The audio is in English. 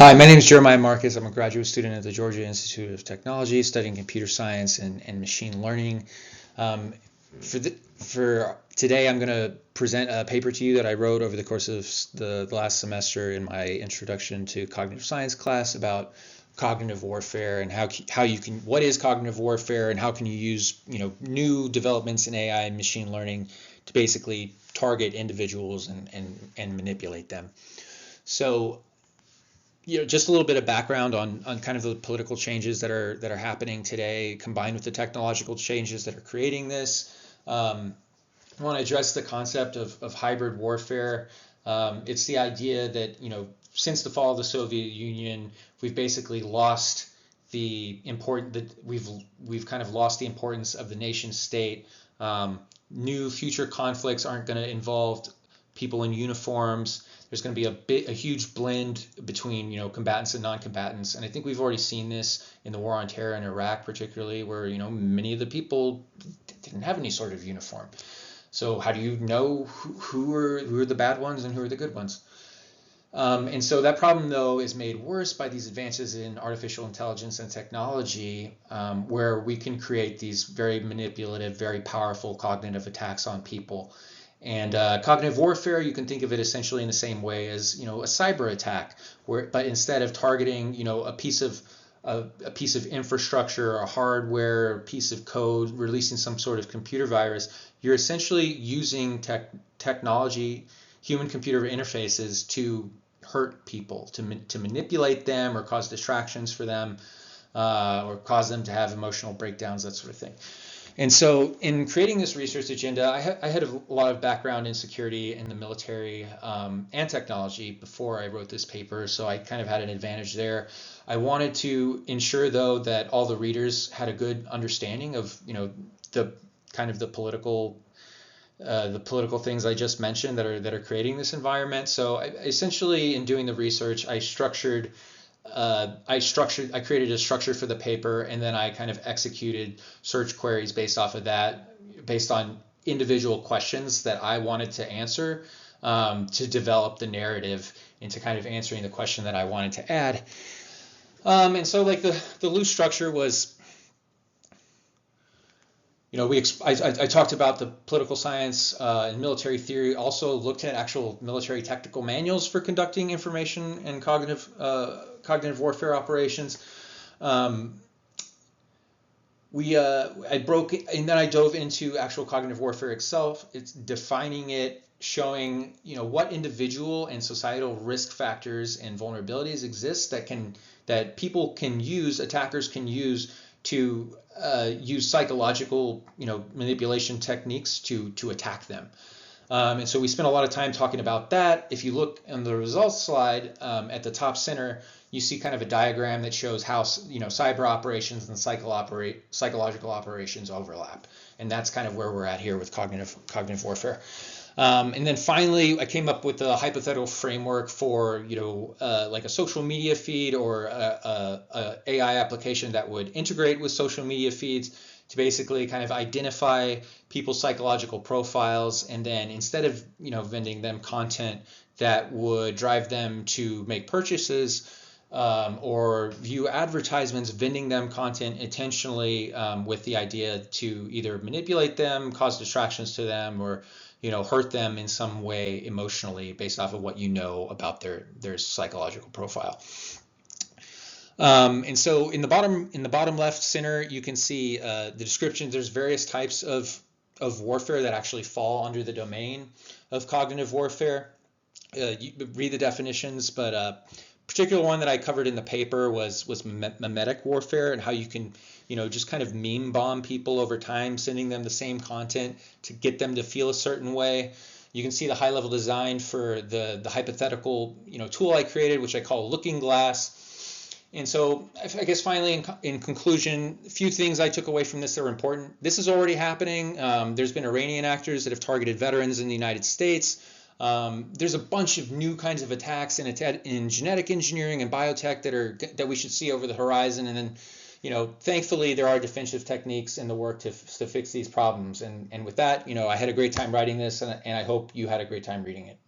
Hi, my name is Jeremiah Marcus. I'm a graduate student at the Georgia Institute of Technology, studying computer science and machine learning. Um, for today, I'm going to present a paper to you that I wrote over the course of the last semester in my introduction to cognitive science class about cognitive warfare and how you can what is cognitive warfare and how can you use new developments in AI and machine learning to basically target individuals and manipulate them. So just a little bit of background on kind of the political changes that are happening today, combined with the technological changes that are creating this. I want to address the concept of hybrid warfare. It's the idea that since the fall of the Soviet Union, we've basically lost we've kind of lost the importance of the nation state. New future conflicts aren't going to involve people in uniforms. There's going to be a huge blend between combatants and non-combatants, and I think we've already seen this in the war on terror in Iraq, particularly, where many of the people didn't have any sort of uniform. So how do you know who are the bad ones and who are the good ones? And so that problem, though, is made worse by these advances in artificial intelligence and technology, where we can create these very manipulative, very powerful cognitive attacks on people. And cognitive warfare, you can think of it essentially in the same way as a cyber attack, but instead of targeting a piece of infrastructure, a hardware, a piece of code, releasing some sort of computer virus, you're essentially using technology, human-computer interfaces to hurt people, to manipulate them or cause distractions for them, or cause them to have emotional breakdowns, that sort of thing. And so in creating this research agenda, I had a lot of background in security in the military and technology before I wrote this paper, so I kind of had an advantage there. I wanted to ensure, though, that all the readers had a good understanding of the kind of the political things I just mentioned that are creating this environment. So essentially, in doing the research, I created a structure for the paper, and then I kind of executed search queries based off of that, based on individual questions that I wanted to answer, to develop the narrative into kind of answering the question that I wanted to add. And so like the loose structure was, I talked about the political science and military theory, also looked at actual military tactical manuals for conducting information and cognitive warfare operations. I broke, and then I dove into actual cognitive warfare itself. It's defining it, showing what individual and societal risk factors and vulnerabilities exist that people can use, attackers can use to use psychological manipulation techniques to attack them. And so we spent a lot of time talking about that. If you look on the results slide at the top center, you see kind of a diagram that shows how cyber operations and psychological operations overlap, and that's kind of where we're at here with cognitive warfare. And then finally, I came up with a hypothetical framework for like a social media feed or a AI application that would integrate with social media feeds to basically kind of identify people's psychological profiles, and then instead of vending them content that would drive them to make purchases, or view advertisements, vending them content intentionally with the idea to either manipulate them, cause distractions to them, or hurt them in some way emotionally based off of what about their psychological profile. And so in the bottom left center, you can see the description. There's various types of warfare that actually fall under the domain of cognitive warfare. You read the definitions, but particular one that I covered in the paper was memetic warfare, and how you can just kind of meme bomb people over time, sending them the same content to get them to feel a certain way. You can see the high level design for the hypothetical tool I created, which I call Looking Glass. And so I guess finally, in conclusion, a few things I took away from this that are important. This is already happening. There's been Iranian actors that have targeted veterans in the United States. There's a bunch of new kinds of attacks in genetic engineering and biotech that we should see over the horizon. And then, thankfully, there are defensive techniques in the work to fix these problems. And with that, I had a great time writing this, and I hope you had a great time reading it.